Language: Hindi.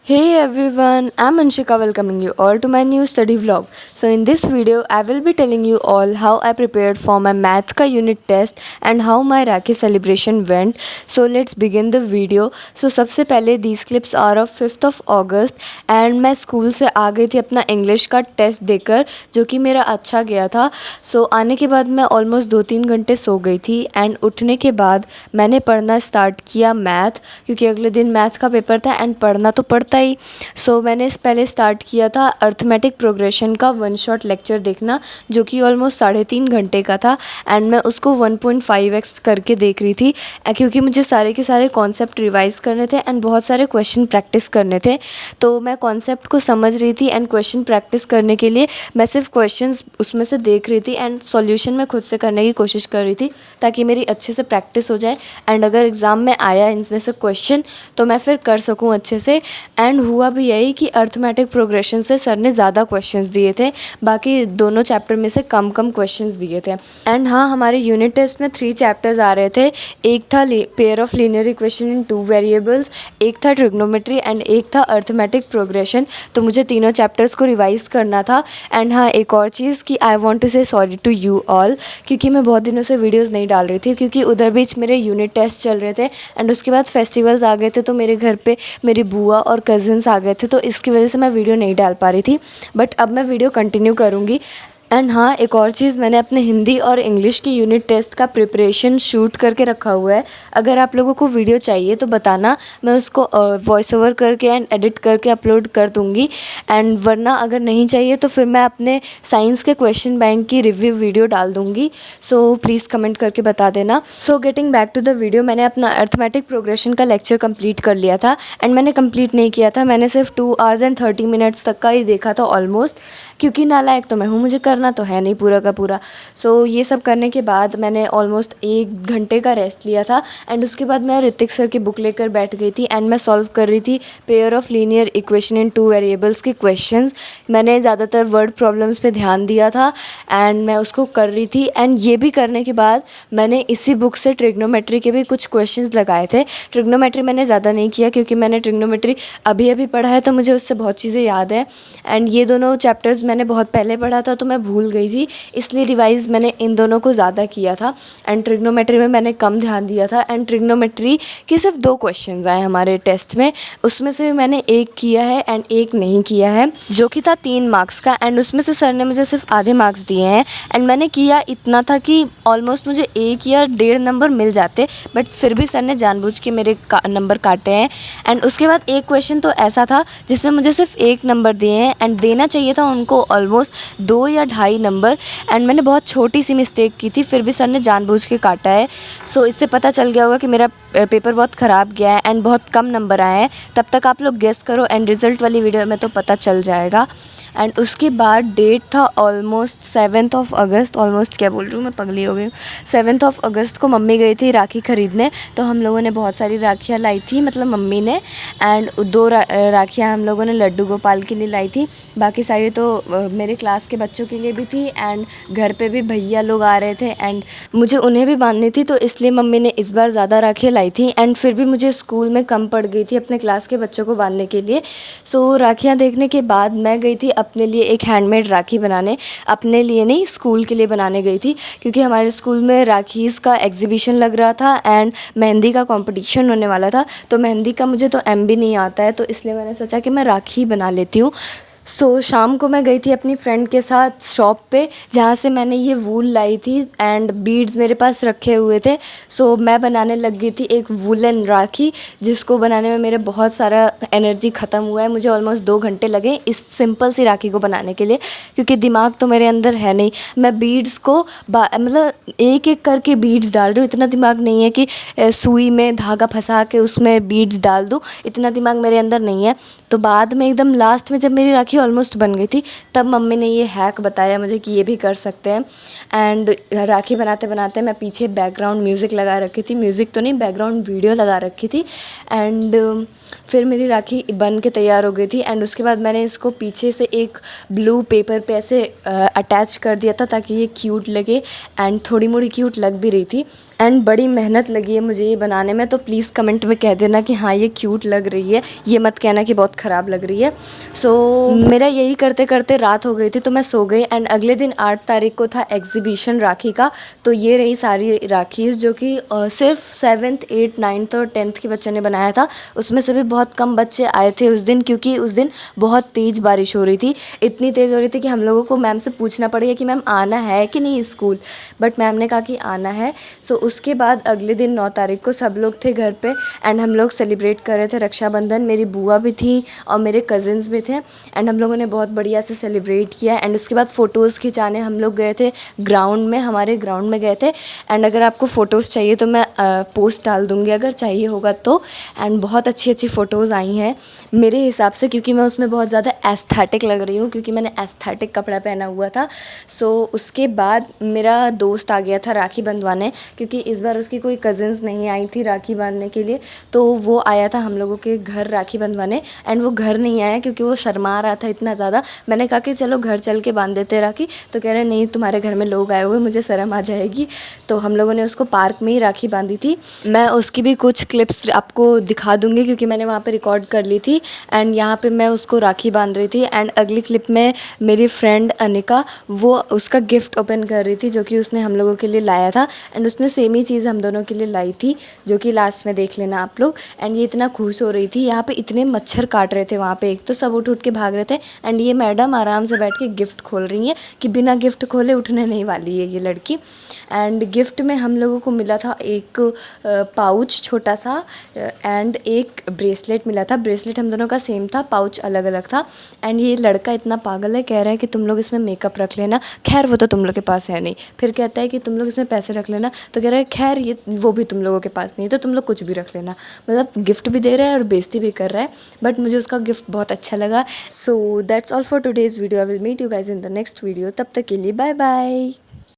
Hey everyone, I'm Anshika welcoming you all to my new study vlog. So in this video, I will be telling you all how I prepared for my maths ka unit test and how my Rakhi celebration went. So let's begin the video. So सबसे पहले these clips are of 5th of August and मैं स्कूल से आ गई थी अपना इंग्लिश का टेस्ट देकर जो कि मेरा अच्छा गया था. सो आने के बाद मैं ऑलमोस्ट 2-3 घंटे सो गई थी एंड उठने के बाद मैंने पढ़ना स्टार्ट किया मैथ क्योंकि अगले दिन मैथ का पेपर था एंड पढ़ना तो पड़ता ही. सो मैंने पहले स्टार्ट किया था अर्थमेटिक प्रोग्रेशन का वन शॉट लेक्चर देखना जो कि ऑलमोस्ट 3.5 घंटे का था एंड मैं उसको 1.5x करके देख रही थी क्योंकि मुझे सारे के सारे कॉन्सेप्ट रिवाइज करने थे एंड बहुत सारे क्वेश्चन प्रैक्टिस करने थे. तो मैं कॉन्सेप्ट को समझ रही थी एंड क्वेश्चन प्रैक्टिस करने के लिए मैं सिर्फ क्वेश्चंस उसमें से देख रही थी एंड सॉल्यूशन मैं खुद से करने की कोशिश कर रही थी ताकि मेरी अच्छे से प्रैक्टिस हो जाए एंड अगर एग्ज़ाम में आया इनमें से क्वेश्चन तो मैं फिर कर सकूं अच्छे से. एंड हुआ भी यही कि अर्थमेटिक प्रोग्रेशन से सर ने ज़्यादा क्वेश्चंस दिए थे, बाकी दोनों चैप्टर में से कम कम क्वेश्चंस दिए थे. एंड हाँ, हमारे यूनिट टेस्ट में 3 चैप्टर्स आ रहे थे. एक था pair of linear equation in 2 variables, एक था ट्रिग्नोमेट्री एंड एक था अर्थमेटिक प्रोग्रेशन. तो मुझे तीनों चैप्टर्स को रिवाइज़ करना था. एंड हाँ, एक और चीज़ कि आई वॉन्ट टू से सॉरी टू यू ऑल क्योंकि मैं बहुत दिनों से वीडियोज़ नहीं डाल रही थी क्योंकि उधर बीच मेरे यूनिट टेस्ट चल रहे थे एंड उसके बाद फेस्टिवल्स आ गए थे तो मेरे घर पे मेरी बुआ और कज़िन्स आ गए थे तो इसकी वजह से मैं वीडियो नहीं डाल पा रही थी. बट अब मैं वीडियो कंटिन्यू करूँगी. एंड हाँ, एक और चीज़, मैंने अपने हिंदी और इंग्लिश की यूनिट टेस्ट का प्रिपरेशन शूट करके रखा हुआ है. अगर आप लोगों को वीडियो चाहिए तो बताना, मैं उसको वॉइस ओवर करके एंड एडिट करके अपलोड कर दूँगी. एंड वरना अगर नहीं चाहिए तो फिर मैं अपने साइंस के क्वेश्चन बैंक की रिव्यू वीडियो डाल दूँगी. सो प्लीज़ कमेंट करके बता देना. So getting back to the video, मैंने अपना अर्थमेटिक प्रोग्रेशन का लेक्चर कंप्लीट कर लिया था एंड मैंने कंप्लीट नहीं किया था, मैंने सिर्फ 2 आवर्स एंड 30 मिनट्स तक का ही देखा था ऑलमोस्ट क्योंकि नालायक तो मैं हूँ, मुझे करना तो है नहीं पूरा का पूरा. सो ये सब करने के बाद मैंने ऑलमोस्ट 1 घंटे का रेस्ट लिया था एंड उसके बाद मैं ऋतिक सर की बुक लेकर बैठ गई थी एंड मैं सॉल्व कर रही थी pair of linear equation in 2 variables के क्वेश्चंस. मैंने ज़्यादातर वर्ड प्रॉब्लम्स पे ध्यान दिया था एंड मैं उसको कर रही थी. एंड ये भी करने के बाद मैंने इसी बुक से ट्रिग्नोमेट्री के भी कुछ क्वेश्चंस लगाए थे. ट्रिग्नोमेट्री मैंने ज़्यादा नहीं किया क्योंकि मैंने ट्रिग्नोमेट्री अभी अभी पढ़ा है तो मुझे उससे बहुत चीज़ें याद है एंड ये दोनों चैप्टर्स मैंने बहुत पहले पढ़ा था तो मैं भूल गई थी, इसलिए रिवाइज़ मैंने इन दोनों को ज़्यादा किया था. एंड ट्रिग्नोमेट्री में मैंने कम ध्यान दिया था एंड ट्रिग्नोमेट्री के सिर्फ 2 क्वेश्चंस आए हमारे टेस्ट में, उसमें से मैंने एक किया है एंड एक नहीं किया है जो कि था 3 मार्क्स का एंड उसमें से सर ने मुझे सिर्फ आधे मार्क्स दिए हैं. एंड मैंने किया इतना था कि ऑलमोस्ट मुझे 1 या 1.5 नंबर मिल जाते बट फिर भी सर ने जानबूझ के मेरे नंबर काटे हैं. एंड उसके बाद एक क्वेश्चन तो ऐसा था जिसमें मुझे सिर्फ 1 नंबर दिए हैं एंड देना चाहिए था उनको ऑलमोस्ट 2 या 2.5 नंबर एंड मैंने बहुत छोटी सी मिस्टेक की थी फिर भी सर ने जानबूझ के काटा है. सो इससे पता चल गया होगा कि मेरा पेपर बहुत ख़राब गया है एंड बहुत कम नंबर आए हैं. तब तक आप लोग गेस करो एंड रिज़ल्ट वाली वीडियो में तो पता चल जाएगा. एंड उसके बाद डेट था almost 7th of August, almost क्या बोल रही हूँ मैं, पगली हो गई हूँ. 7th ऑफ अगस्त को मम्मी गई थी राखी ख़रीदने तो हम लोगों ने बहुत सारी राखियाँ लाई थी, मतलब मम्मी ने. एंड 2 राखियाँ हम लोगों ने लड्डू गोपाल के लिए लाई थी, बाकी सारी तो मेरे क्लास के बच्चों के लिए भी थी एंड घर पे भी भैया लोग आ रहे थे एंड मुझे उन्हें भी बांधनी थी तो इसलिए मम्मी ने इस बार ज़्यादा राखियाँ लाई थी. एंड फिर भी मुझे स्कूल में कम पड़ गई थी अपने क्लास के बच्चों को बांधने के लिए. सो राखियाँ देखने के बाद मैं गई थी अपने लिए एक हैंडमेड राखी बनाने, अपने लिए नहीं स्कूल के लिए बनाने गई थी क्योंकि हमारे स्कूल में राखीज़ का एग्जीबिशन लग रहा था एंड मेहंदी का कंपटीशन होने वाला था. तो मेहंदी का मुझे तो भी नहीं आता है तो इसलिए मैंने सोचा कि मैं राखी बना लेती हूँ. सो शाम को मैं गई थी अपनी फ्रेंड के साथ शॉप पे जहाँ से मैंने ये वूल लाई थी एंड बीड्स मेरे पास रखे हुए थे. सो मैं बनाने लग गई थी एक वूलन राखी जिसको बनाने में मेरे बहुत सारा एनर्जी ख़त्म हुआ है. मुझे ऑलमोस्ट 2 घंटे लगे इस सिंपल सी राखी को बनाने के लिए क्योंकि दिमाग तो मेरे अंदर है नहीं. मैं बीड्स को मतलब एक एक करके बीड्स डाल रही हूँ, इतना दिमाग नहीं है कि सुई में धागा फंसा के उसमें बीड्स डाल दूँ, इतना दिमाग मेरे अंदर नहीं है. तो बाद में एकदम लास्ट में जब मेरी राखी ऑलमोस्ट बन गई थी तब मम्मी ने ये हैक बताया मुझे कि ये भी कर सकते हैं. एंड राखी बनाते बनाते मैं पीछे बैकग्राउंड म्यूज़िक लगा रखी थी, म्यूज़िक तो नहीं बैकग्राउंड वीडियो लगा रखी थी. एंड फिर मेरी राखी बन के तैयार हो गई थी एंड उसके बाद मैंने इसको पीछे से एक ब्लू पेपर पे ऐसे अटैच कर दिया था ताकि ये क्यूट लगे एंड थोड़ी मोड़ी क्यूट लग भी रही थी. एंड बड़ी मेहनत लगी है मुझे ये बनाने में, तो प्लीज़ कमेंट में कह देना कि हाँ ये क्यूट लग रही है, ये मत कहना कि बहुत ख़राब लग रही है। सो मेरा यही करते करते रात हो गई थी, तो मैं सो गई। एंड अगले दिन 8 तारीख को था एग्जीबिशन राखी का। तो ये रही सारी राखीज़ जो कि सिर्फ 7th 8th 9th और 10th के बच्चों ने बनाया था। उसमें से भी बहुत कम बच्चे आए थे उस दिन, क्योंकि उस दिन बहुत तेज़ बारिश हो रही थी। इतनी तेज़ हो रही थी कि हम लोगों को मैम से पूछना पड़ गया कि मैम आना है कि नहीं स्कूल, बट मैम ने कहा कि आना है। सो उसके बाद अगले दिन 9 तारीख को सब लोग थे घर पे एंड हम लोग सेलिब्रेट कर रहे थे रक्षाबंधन। मेरी बुआ भी थी और मेरे कज़िन्स भी थे एंड हम लोगों ने बहुत बढ़िया से सेलिब्रेट किया। एंड उसके बाद फ़ोटोज़ खिंचाने हम लोग गए थे ग्राउंड में, हमारे ग्राउंड में गए थे। एंड अगर आपको फ़ोटोज़ चाहिए तो मैं पोस्ट डाल दूँगी अगर चाहिए होगा तो। एंड बहुत अच्छी अच्छी फ़ोटोज़ आई हैं मेरे हिसाब से, क्योंकि मैं उसमें बहुत ज़्यादा एस्थेटिक लग रही हूँ, क्योंकि मैंने एस्थेटिक कपड़ा पहना हुआ था। सो उसके बाद मेरा दोस्त आ गया था राखी बंधवाने, क्योंकि इस बार उसकी कोई कज़िन्स नहीं आई थी राखी बांधने के लिए। तो वो आया था हम लोगों के घर राखी बंधवाने। एंड वो घर नहीं आया क्योंकि वो शर्मा रहा था इतना ज़्यादा। मैंने कहा कि चलो घर चल के बांध देते राखी, तो कह रहे नहीं तुम्हारे घर में लोग आए हुए, मुझे शर्म आ जाएगी। तो हम लोगों ने उसको पार्क में ही राखी बांधी थी। मैं उसकी भी कुछ क्लिप्स आपको दिखा दूँगी क्योंकि मैंने वहाँ पर रिकॉर्ड कर ली थी। एंड यहाँ पर मैं उसको राखी बांध रही थी। एंड अगली क्लिप में मेरी फ्रेंड अनिका वो उसका गिफ्ट ओपन कर रही थी जो कि उसने हम लोगों के लिए लाया था। एंड उसने सेम ही चीज़ हम दोनों के लिए लाई थी जो कि लास्ट में देख लेना आप लोग। एंड ये इतना खुश हो रही थी, यहाँ पे इतने मच्छर काट रहे थे वहाँ पे, एक तो सब उठ उठ के भाग रहे थे। एंड ये मैडम आराम से बैठ के गिफ्ट खोल रही हैं कि बिना गिफ्ट खोले उठने नहीं वाली है ये लड़की। एंड गिफ्ट में हम लोगों को मिला था एक पाउच छोटा सा एंड एक ब्रेसलेट मिला था। ब्रेसलेट हम दोनों का सेम था, पाउच अलग अलग था। एंड ये लड़का इतना पागल है, कह रहा है कि तुम लोग इसमें मेकअप रख लेना। खैर वो तो तुम लोग के पास है नहीं। फिर कहता है कि तुम लोग इसमें पैसे रख लेना, तो कह रहा है खैर ये वो भी तुम लोगों के पास नहीं, तो तुम लोग कुछ भी रख लेना। मतलब गिफ्ट भी दे रहा है और बेइज्जती भी कर रहा है, बट मुझे उसका गिफ्ट बहुत अच्छा लगा। So that's all for today's video. I will meet you guys in the next video. तब तक के लिए बाय बाय।